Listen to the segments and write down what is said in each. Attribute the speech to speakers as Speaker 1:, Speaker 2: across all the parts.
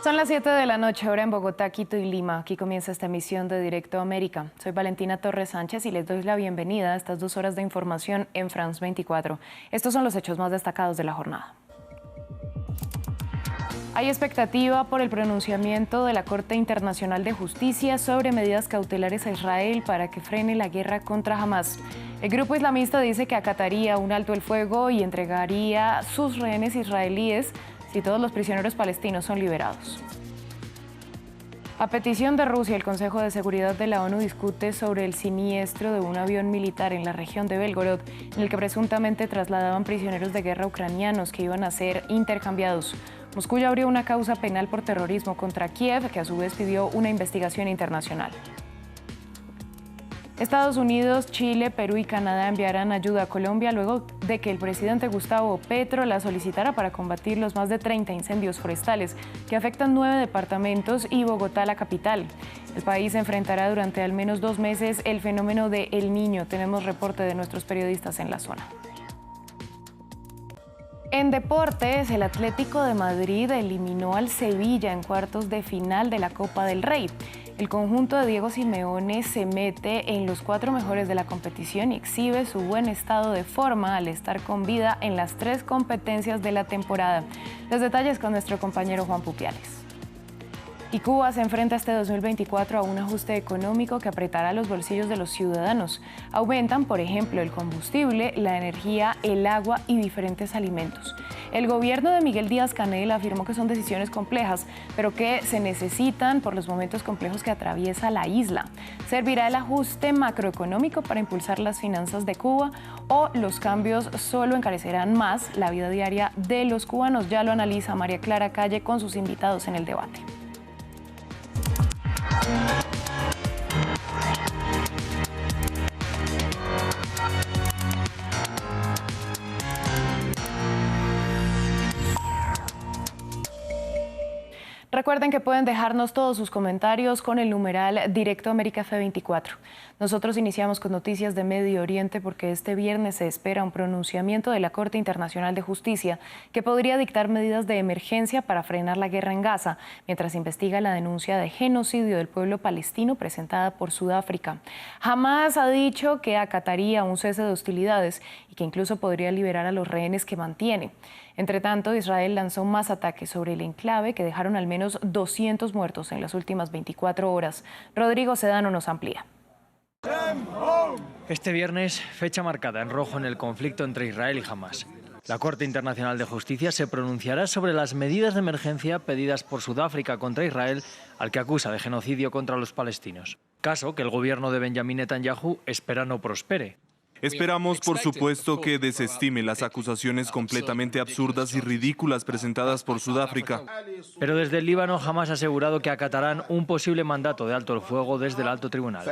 Speaker 1: Son las 7 de la noche, hora en Bogotá, Quito y Lima. Aquí comienza esta emisión de Directo América. Soy Valentina Torres Sánchez y les doy la bienvenida a estas 2 horas de información en France 24. Estos son los hechos más destacados de la jornada. Hay expectativa por el pronunciamiento de la Corte Internacional de Justicia sobre medidas cautelares a Israel para que frene la guerra contra Hamás. El grupo islamista dice que acataría un alto el fuego y entregaría sus rehenes israelíes si todos los prisioneros palestinos son liberados. A petición de Rusia, el Consejo de Seguridad de la ONU discute sobre el siniestro de un avión militar en la región de Belgorod, en el que presuntamente trasladaban prisioneros de guerra ucranianos que iban a ser intercambiados. Moscú ya abrió una causa penal por terrorismo contra Kiev, que a su vez pidió una investigación internacional. Estados Unidos, Chile, Perú y Canadá enviarán ayuda a Colombia luego de que el presidente Gustavo Petro la solicitara para combatir los más de 30 incendios forestales que afectan 9 departamentos y Bogotá, la capital. El país enfrentará durante al menos 2 meses el fenómeno de El Niño. Tenemos reporte de nuestros periodistas en la zona. En deportes, el Atlético de Madrid eliminó al Sevilla en cuartos de final de la Copa del Rey. El conjunto de Diego Simeone se mete en los 4 mejores de la competición y exhibe su buen estado de forma al estar con vida en las 3 competencias de la temporada. Los detalles con nuestro compañero Juan Pupiales. Y Cuba se enfrenta este 2024 a un ajuste económico que apretará los bolsillos de los ciudadanos. Aumentan, por ejemplo, el combustible, la energía, el agua y diferentes alimentos. El gobierno de Miguel Díaz-Canel afirmó que son decisiones complejas, pero que se necesitan por los momentos complejos que atraviesa la isla. ¿Servirá el ajuste macroeconómico para impulsar las finanzas de Cuba o los cambios solo encarecerán más la vida diaria de los cubanos? Ya lo analiza María Clara Calle con sus invitados en el debate. Recuerden que pueden dejarnos todos sus comentarios con el numeral Directo América F24. Nosotros iniciamos con noticias de Medio Oriente porque este viernes se espera un pronunciamiento de la Corte Internacional de Justicia que podría dictar medidas de emergencia para frenar la guerra en Gaza, mientras investiga la denuncia de genocidio del pueblo palestino presentada por Sudáfrica. Hamás ha dicho que acataría un cese de hostilidades y que incluso podría liberar a los rehenes que mantiene. Entre tanto, Israel lanzó más ataques sobre el enclave que dejaron al menos 200 muertos en las últimas 24 horas. Rodrigo Sedano nos amplía.
Speaker 2: Este viernes, fecha marcada en rojo en el conflicto entre Israel y Hamás. La Corte Internacional de Justicia se pronunciará sobre las medidas de emergencia pedidas por Sudáfrica contra Israel, al que acusa de genocidio contra los palestinos. Caso que el gobierno de Benjamín Netanyahu espera no prospere.
Speaker 3: Esperamos, por supuesto, que desestime las acusaciones completamente absurdas y ridículas presentadas por Sudáfrica.
Speaker 2: Pero desde el Líbano jamás ha asegurado que acatarán un posible mandato de alto el fuego desde el alto tribunal.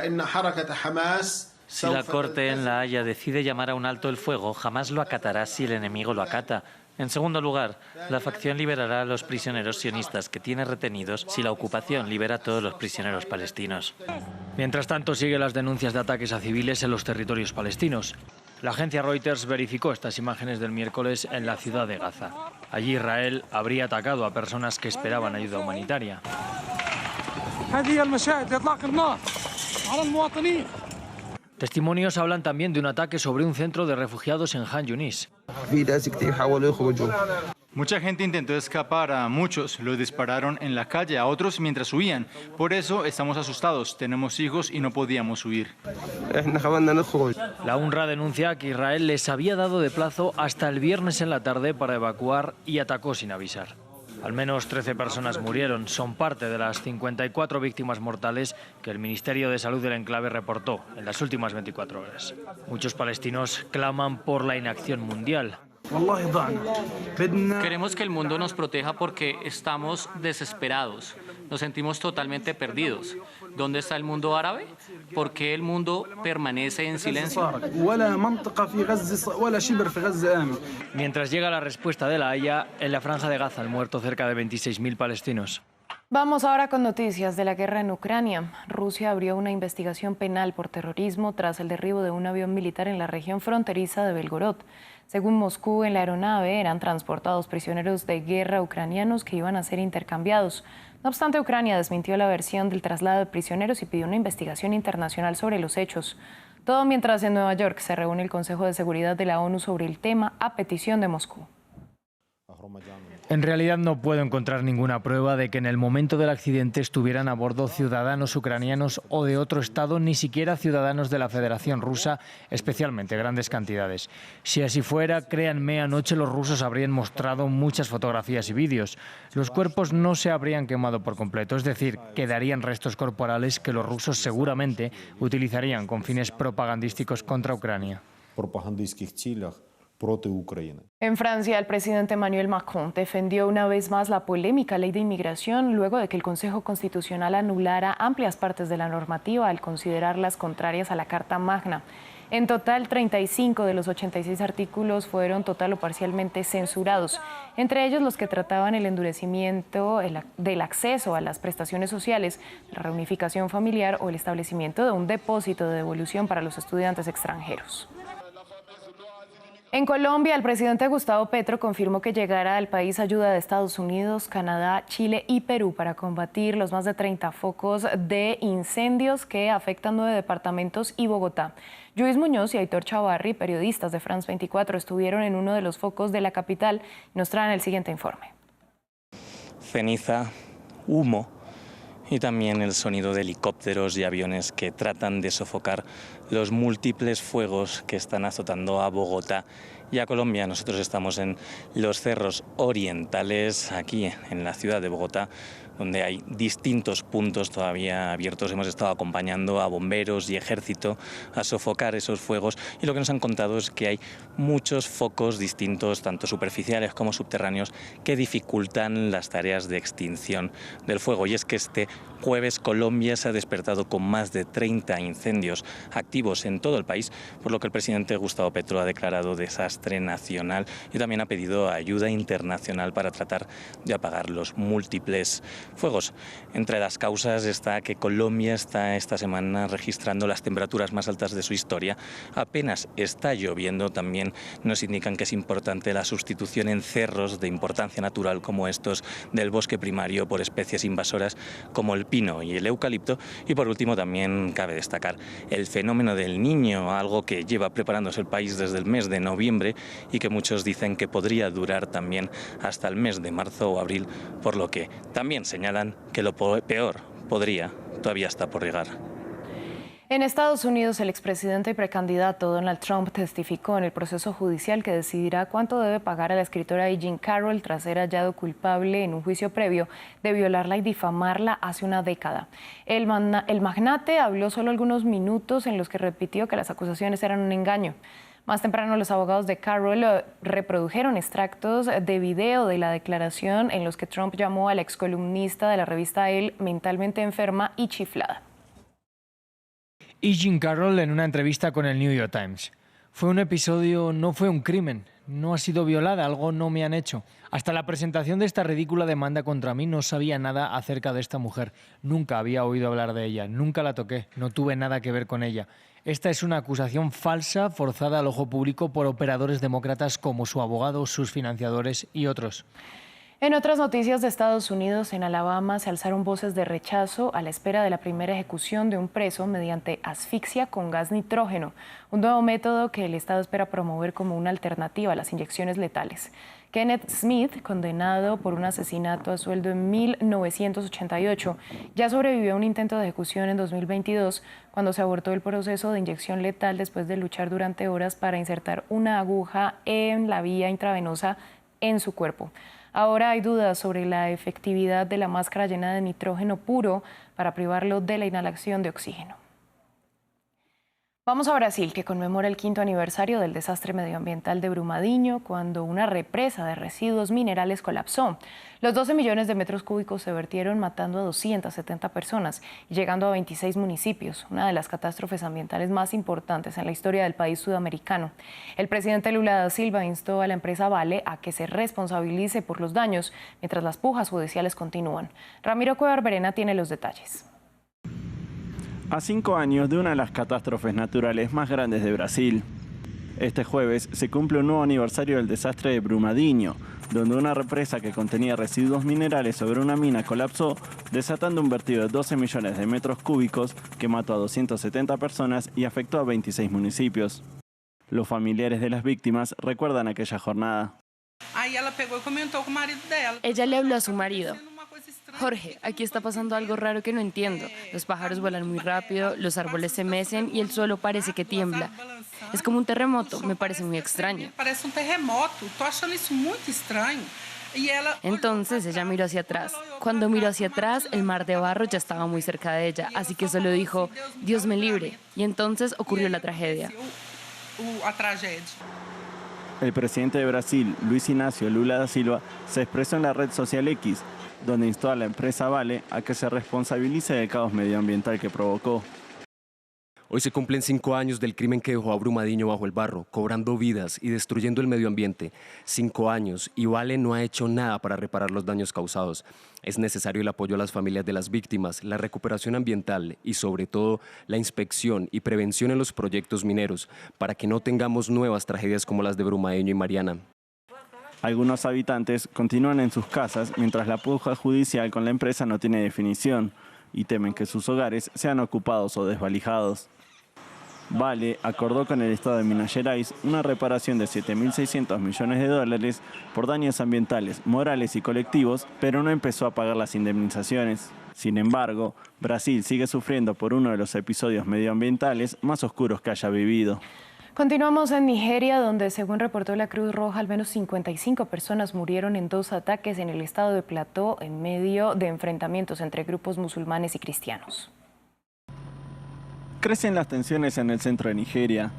Speaker 4: Si la Corte en La Haya decide llamar a un alto el fuego, jamás lo acatará si el enemigo lo acata. En segundo lugar, la facción liberará a los prisioneros sionistas que tiene retenidos si la ocupación libera a todos los prisioneros palestinos.
Speaker 2: Mientras tanto, siguen las denuncias de ataques a civiles en los territorios palestinos. La agencia Reuters verificó estas imágenes del miércoles en la ciudad de Gaza. Allí Israel habría atacado a personas que esperaban ayuda humanitaria. Testimonios hablan también de un ataque sobre un centro de refugiados en Han Yunis.
Speaker 5: Mucha gente intentó escapar, a muchos los dispararon en la calle, a otros mientras huían. Por eso estamos asustados, tenemos hijos y no podíamos huir.
Speaker 2: La UNRWA denuncia que Israel les había dado de plazo hasta el viernes en la tarde para evacuar y atacó sin avisar. Al menos 13 personas murieron, son parte de las 54 víctimas mortales que el Ministerio de Salud del enclave reportó en las últimas 24 horas. Muchos palestinos claman por la inacción mundial.
Speaker 6: Queremos que el mundo nos proteja porque estamos desesperados, nos sentimos totalmente perdidos. ¿Dónde está el mundo árabe? ¿Por qué el mundo permanece en silencio?
Speaker 2: Mientras llega la respuesta de La Haya, en la franja de Gaza han muerto cerca de 26.000 palestinos.
Speaker 1: Vamos ahora con noticias de la guerra en Ucrania. Rusia abrió una investigación penal por terrorismo tras el derribo de un avión militar en la región fronteriza de Belgorod. Según Moscú, en la aeronave eran transportados prisioneros de guerra ucranianos que iban a ser intercambiados. No obstante, Ucrania desmintió la versión del traslado de prisioneros y pidió una investigación internacional sobre los hechos. Todo mientras en Nueva York se reúne el Consejo de Seguridad de la ONU sobre el tema a petición de Moscú.
Speaker 2: En realidad no puedo encontrar ninguna prueba de que en el momento del accidente estuvieran a bordo ciudadanos ucranianos o de otro estado, ni siquiera ciudadanos de la Federación Rusa, especialmente grandes cantidades. Si así fuera, créanme, anoche los rusos habrían mostrado muchas fotografías y vídeos. Los cuerpos no se habrían quemado por completo, es decir, quedarían restos corporales que los rusos seguramente utilizarían con fines propagandísticos contra Ucrania.
Speaker 1: En Francia, el presidente Emmanuel Macron defendió una vez más la polémica ley de inmigración luego de que el Consejo Constitucional anulara amplias partes de la normativa al considerarlas contrarias a la Carta Magna. En total, 35 de los 86 artículos fueron total o parcialmente censurados, entre ellos los que trataban el endurecimiento del acceso a las prestaciones sociales, la reunificación familiar o el establecimiento de un depósito de devolución para los estudiantes extranjeros. En Colombia, el presidente Gustavo Petro confirmó que llegará al país ayuda de Estados Unidos, Canadá, Chile y Perú para combatir los más de 30 focos de incendios que afectan 9 departamentos y Bogotá. Luis Muñoz y Aitor Chavarri, periodistas de France 24, estuvieron en uno de los focos de la capital y nos traen el siguiente informe.
Speaker 7: Ceniza, humo y también el sonido de helicópteros y aviones que tratan de sofocar los múltiples fuegos que están azotando a Bogotá y a Colombia. Nosotros estamos en los cerros orientales, aquí en la ciudad de Bogotá, donde hay distintos puntos todavía abiertos. Hemos estado acompañando a bomberos y ejército a sofocar esos fuegos y lo que nos han contado es que hay muchos focos distintos, tanto superficiales como subterráneos, que dificultan las tareas de extinción del fuego. Y es que este jueves Colombia se ha despertado con más de 30 incendios activos en todo el país, por lo que el presidente Gustavo Petro ha declarado desastre nacional y también ha pedido ayuda internacional para tratar de apagar los múltiples fuegos. Entre las causas está que Colombia está esta semana registrando las temperaturas más altas de su historia. Apenas está lloviendo. También nos indican que es importante la sustitución en cerros de importancia natural como estos del bosque primario por especies invasoras como el pino y el eucalipto. Y por último también cabe destacar el fenómeno del Niño, algo que lleva preparándose el país desde el mes de noviembre y que muchos dicen que podría durar también hasta el mes de marzo o abril, por lo que también señalan que lo peor podría todavía estar por llegar.
Speaker 1: En Estados Unidos, el expresidente y precandidato Donald Trump testificó en el proceso judicial que decidirá cuánto debe pagar a la escritora Jean Carroll tras ser hallado culpable en un juicio previo de violarla y difamarla hace una década. El magnate habló solo algunos minutos en los que repitió que las acusaciones eran un engaño. Más temprano, los abogados de Carroll reprodujeron extractos de video de la declaración en los que Trump llamó a la excolumnista de la revista Elle mentalmente enferma y chiflada.
Speaker 2: Y Jean Carroll en una entrevista con el New York Times. Fue un episodio, no fue un crimen. No ha sido violada, algo no me han hecho. Hasta la presentación de esta ridícula demanda contra mí no sabía nada acerca de esta mujer. Nunca había oído hablar de ella, nunca la toqué, no tuve nada que ver con ella. Esta es una acusación falsa, forzada al ojo público por operadores demócratas como su abogado, sus financiadores y otros.
Speaker 1: En otras noticias de Estados Unidos, en Alabama se alzaron voces de rechazo a la espera de la primera ejecución de un preso mediante asfixia con gas nitrógeno, un nuevo método que el Estado espera promover como una alternativa a las inyecciones letales. Kenneth Smith, condenado por un asesinato a sueldo en 1988, ya sobrevivió a un intento de ejecución en 2022 cuando se abortó el proceso de inyección letal después de luchar durante horas para insertar una aguja en la vía intravenosa en su cuerpo. Ahora hay dudas sobre la efectividad de la máscara llena de nitrógeno puro para privarlo de la inhalación de oxígeno. Vamos a Brasil, que conmemora el 5º aniversario del desastre medioambiental de Brumadinho, cuando una represa de residuos minerales colapsó. Los 12 millones de metros cúbicos se vertieron, matando a 270 personas y llegando a 26 municipios, una de las catástrofes ambientales más importantes en la historia del país sudamericano. El presidente Lula da Silva instó a la empresa Vale a que se responsabilice por los daños, mientras las pujas judiciales continúan. Ramiro Cuellar Verena tiene los detalles.
Speaker 8: A 5 años de una de las catástrofes naturales más grandes de Brasil. Este jueves se cumple un nuevo aniversario del desastre de Brumadinho, donde una represa que contenía residuos minerales sobre una mina colapsó, desatando un vertido de 12 millones de metros cúbicos que mató a 270 personas y afectó a 26 municipios. Los familiares de las víctimas recuerdan aquella jornada.
Speaker 9: Ella le habló a su marido. Jorge, aquí está pasando algo raro que no entiendo. Los pájaros vuelan muy rápido, los árboles se mecen y el suelo parece que tiembla. Es como un terremoto, me parece muy extraño. Entonces ella miró hacia atrás. Cuando miró hacia atrás, el mar de barro ya estaba muy cerca de ella, así que solo dijo, Dios me libre. Y entonces ocurrió la tragedia.
Speaker 8: El presidente de Brasil, Luis Inácio Lula da Silva, se expresó en la red social X, donde instó a la empresa Vale a que se responsabilice del caos medioambiental que provocó.
Speaker 10: Hoy se cumplen 5 años del crimen que dejó a Brumadinho bajo el barro, cobrando vidas y destruyendo el medio ambiente. 5 años y Vale no ha hecho nada para reparar los daños causados. Es necesario el apoyo a las familias de las víctimas, la recuperación ambiental y sobre todo la inspección y prevención en los proyectos mineros para que no tengamos nuevas tragedias como las de Brumadinho y Mariana.
Speaker 8: Algunos habitantes continúan en sus casas mientras la puja judicial con la empresa no tiene definición y temen que sus hogares sean ocupados o desvalijados. Vale acordó con el Estado de Minas Gerais una reparación de 7.600 millones de dólares por daños ambientales, morales y colectivos, pero no empezó a pagar las indemnizaciones. Sin embargo, Brasil sigue sufriendo por uno de los episodios medioambientales más oscuros que haya vivido.
Speaker 1: Continuamos en Nigeria, donde según reportó la Cruz Roja, al menos 55 personas murieron en 2 ataques en el estado de Plateau en medio de enfrentamientos entre grupos musulmanes y cristianos.
Speaker 8: Crecen las tensiones en el centro de Nigeria.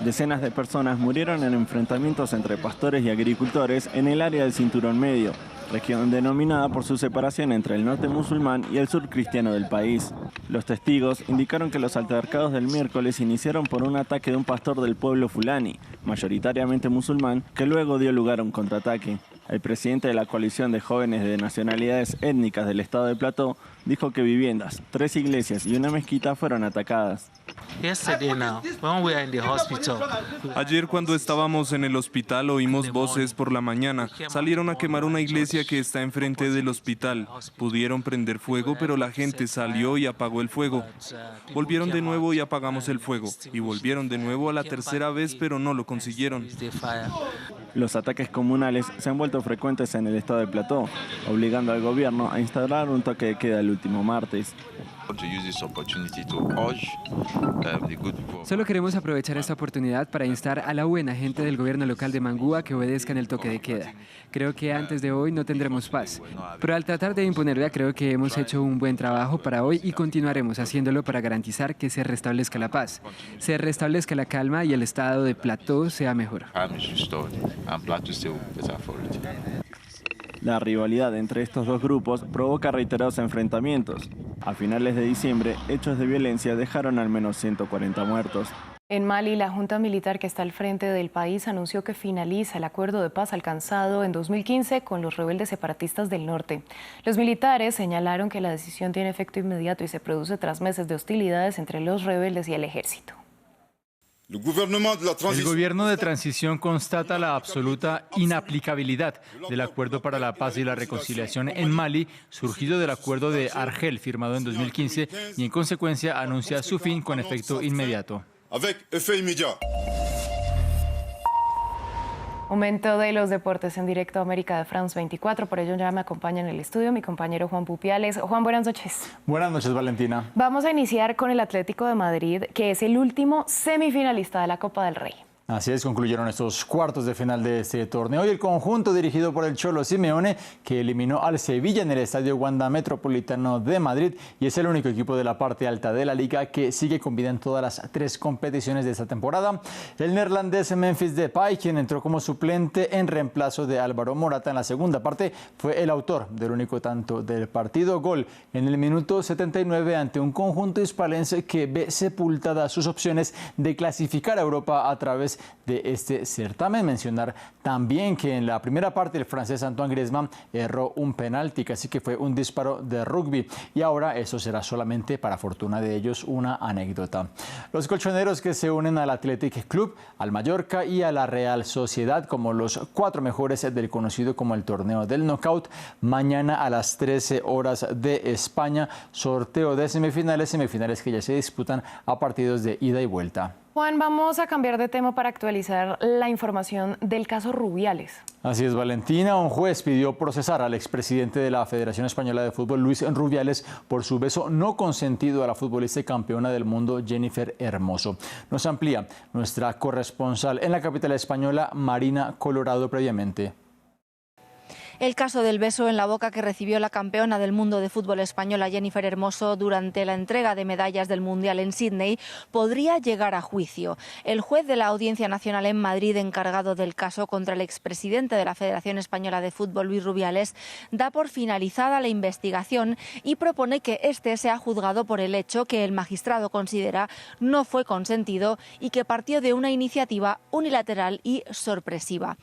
Speaker 8: Decenas de personas murieron en enfrentamientos entre pastores y agricultores en el área del Cinturón Medio, región denominada por su separación entre el norte musulmán y el sur cristiano del país. Los testigos indicaron que los altercados del miércoles iniciaron por un ataque de un pastor del pueblo Fulani, mayoritariamente musulmán, que luego dio lugar a un contraataque. El presidente de la coalición de jóvenes de nacionalidades étnicas del estado de Plateau dijo que viviendas, 3 iglesias y una mezquita fueron atacadas.
Speaker 3: Ayer cuando estábamos en el hospital oímos voces por la mañana. Salieron a quemar una iglesia que está enfrente del hospital. Pudieron prender fuego, pero la gente salió y apagó el fuego. Volvieron de nuevo y apagamos el fuego. Y volvieron de nuevo a la tercera vez, pero no lo consiguieron.
Speaker 8: Los ataques comunales se han vuelto frecuentes en el estado de Plateau, obligando al gobierno a instaurar un toque de queda el último martes.
Speaker 11: Solo queremos aprovechar esta oportunidad para instar a la buena gente del gobierno local de Mangúa que obedezcan el toque de queda. Creo que antes de hoy no tendremos paz, pero al tratar de imponerla creo que hemos hecho un buen trabajo para hoy y continuaremos haciéndolo para garantizar que se restablezca la paz, se restablezca la calma y el estado de Plateau sea mejor.
Speaker 8: La rivalidad entre estos dos grupos provoca reiterados enfrentamientos. A finales de diciembre, hechos de violencia dejaron al menos 140 muertos.
Speaker 1: En Mali, la junta militar que está al frente del país anunció que finaliza el acuerdo de paz alcanzado en 2015 con los rebeldes separatistas del norte. Los militares señalaron que la decisión tiene efecto inmediato y se produce tras meses de hostilidades entre los rebeldes y el ejército.
Speaker 5: El gobierno de transición constata la absoluta inaplicabilidad del Acuerdo para la Paz y la Reconciliación en Mali, surgido del Acuerdo de Argel, firmado en 2015, y en consecuencia anuncia su fin con efecto inmediato.
Speaker 1: Momento de los deportes en directo a América de France 24, por ello ya me acompaña en el estudio mi compañero Juan Pupiales. Juan, buenas noches.
Speaker 12: Buenas noches, Valentina.
Speaker 1: Vamos a iniciar con el Atlético de Madrid, que es el último semifinalista de la Copa del Rey.
Speaker 5: Así es, concluyeron estos cuartos de final de este torneo y el conjunto dirigido por el Cholo Simeone, que eliminó al Sevilla en el Estadio Wanda Metropolitano de Madrid y es el único equipo de la parte alta de la liga que sigue con vida en todas las 3 competiciones de esta temporada. El neerlandés Memphis Depay, quien entró como suplente en reemplazo de Álvaro Morata en la segunda parte, fue el autor del único tanto del partido. Gol en el minuto 79 ante un conjunto hispalense que ve sepultadas sus opciones de clasificar a Europa a través de este certamen. Mencionar también que en la primera parte el francés Antoine Griezmann erró un penalti, casi que fue un disparo de rugby y ahora eso será solamente, para fortuna de ellos, una anécdota. Los colchoneros que se unen al Athletic Club, al Mallorca y a la Real Sociedad como los 4 mejores del conocido como el torneo del knockout, mañana a las 13 horas de España, sorteo de semifinales que ya se disputan a partidos de ida y vuelta.
Speaker 1: Juan, vamos a cambiar de tema para actualizar la información del caso Rubiales.
Speaker 5: Así es, Valentina. Un juez pidió procesar al expresidente de la Federación Española de Fútbol, Luis Rubiales, por su beso no consentido a la futbolista y campeona del mundo, Jennifer Hermoso. Nos amplía nuestra corresponsal en la capital española, Marina Colorado, previamente.
Speaker 12: El caso del beso en la boca que recibió la campeona del mundo de fútbol española Jennifer Hermoso durante la entrega de medallas del Mundial en Sídney podría llegar a juicio. El juez de la Audiencia Nacional en Madrid, encargado del caso contra el expresidente de la Federación Española de Fútbol, Luis Rubiales, da por finalizada la investigación y propone que este sea juzgado por el hecho que el magistrado considera no fue consentido y que partió de una iniciativa unilateral y sorpresiva.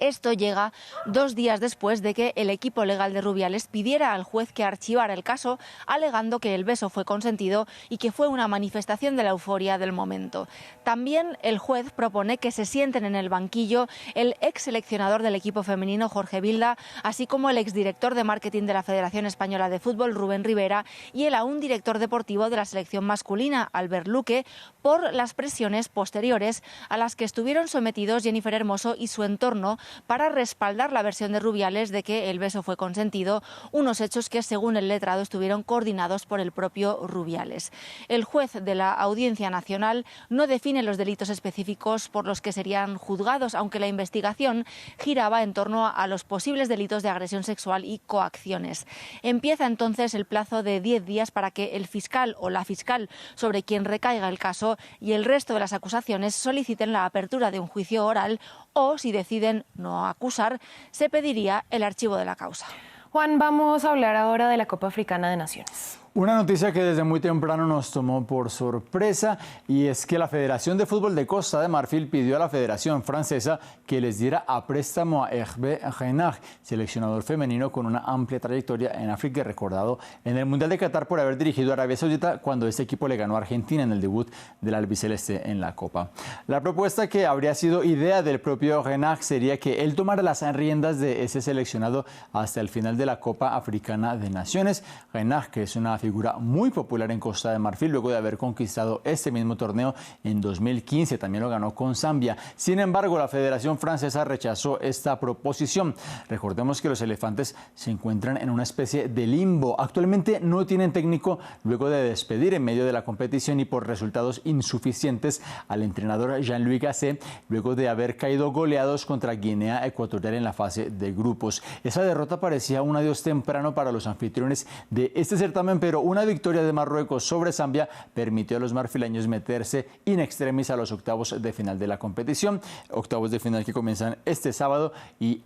Speaker 12: Esto llega 2 días después de que el equipo legal de Rubiales pidiera al juez que archivara el caso, alegando que el beso fue consentido y que fue una manifestación de la euforia del momento. También el juez propone que se sienten en el banquillo el ex seleccionador del equipo femenino, Jorge Vilda, así como el exdirector de marketing de la Federación Española de Fútbol, Rubén Rivera, y el aún director deportivo de la selección masculina, Albert Luque, por las presiones posteriores a las que estuvieron sometidos Jennifer Hermoso y su entorno para respaldar la versión de Rubiales de que el beso fue consentido, unos hechos que, según el letrado, estuvieron coordinados por el propio Rubiales. El juez de la Audiencia Nacional no define los delitos específicos por los que serían juzgados, aunque la investigación giraba en torno a los posibles delitos de agresión sexual y coacciones. Empieza entonces el plazo de 10 días para que el fiscal o la fiscal sobre quien recaiga el caso y el resto de las acusaciones soliciten la apertura de un juicio oral o, si deciden no acusar, se pediría el archivo de la causa.
Speaker 1: Juan, vamos a hablar ahora de la Copa Africana de Naciones.
Speaker 5: Una noticia que desde muy temprano nos tomó por sorpresa y es que la Federación de Fútbol de Costa de Marfil pidió a la Federación Francesa que les diera a préstamo a Hervé Renard, seleccionador femenino con una amplia trayectoria en África y recordado en el Mundial de Qatar por haber dirigido a Arabia Saudita cuando este equipo le ganó a Argentina en el debut del albiceleste en la Copa. La propuesta, que habría sido idea del propio Renard, sería que él tomara las riendas de ese seleccionado hasta el final de la Copa Africana de Naciones. Renard, que es una figura muy popular en Costa de Marfil luego de haber conquistado este mismo torneo en 2015, también lo ganó con Zambia. Sin embargo, la Federación Francesa rechazó esta proposición. Recordemos que los elefantes se encuentran en una especie de limbo. Actualmente no tienen técnico luego de despedir en medio de la competición y por resultados insuficientes al entrenador Jean-Louis Gasset, luego de haber caído goleados contra Guinea Ecuatorial en la fase de grupos. Esa derrota parecía un adiós temprano para los anfitriones de este certamen, pero una victoria de Marruecos sobre Zambia permitió a los marfileños meterse in extremis a los octavos de final de la competición. Octavos de final que comienzan este sábado y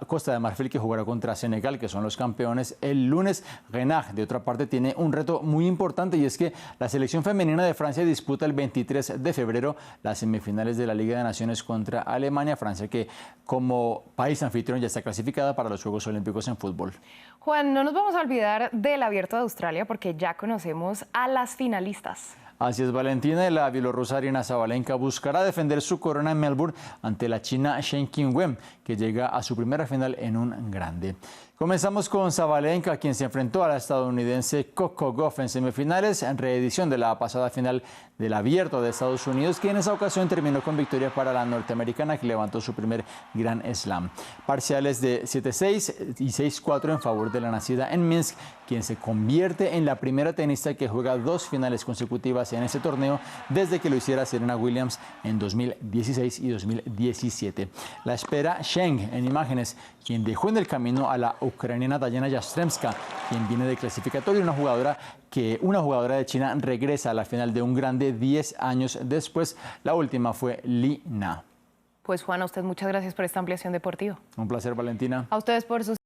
Speaker 5: Costa de Marfil, que jugará contra Senegal, que son los campeones, el lunes. Renard, de otra parte, tiene un reto muy importante y es que la selección femenina de Francia disputa el 23 de febrero las semifinales de la Liga de Naciones contra Alemania. Francia, que como país anfitrión ya está clasificada para los Juegos Olímpicos en fútbol.
Speaker 1: Juan, no nos vamos a olvidar del Abierto de Australia porque ya conocemos a las finalistas.
Speaker 5: Así es, Valentina. La bielorrusa Aryna Sabalenka buscará defender su corona en Melbourne ante la china Shen Qinwen, que llega a su primera final en un grande. Comenzamos con Sabalenka, quien se enfrentó a la estadounidense Coco Gauff en semifinales, en reedición de la pasada final del Abierto de Estados Unidos, que en esa ocasión terminó con victoria para la norteamericana, que levantó su primer Grand Slam. Parciales de 7-6 y 6-4 en favor de la nacida en Minsk, quien se convierte en la primera tenista que juega 2 finales consecutivas en ese torneo desde que lo hiciera Serena Williams en 2016 y 2017. La espera Sheng en imágenes, quien dejó en el camino a la ucraniana Dayana Yastremska, quien viene de clasificatorio, una jugadora de China regresa a la final de un grande 10 años después. La última fue Li Na.
Speaker 1: Pues Juan, a usted muchas gracias por esta ampliación deportiva.
Speaker 5: Un placer, Valentina.
Speaker 1: A ustedes por sus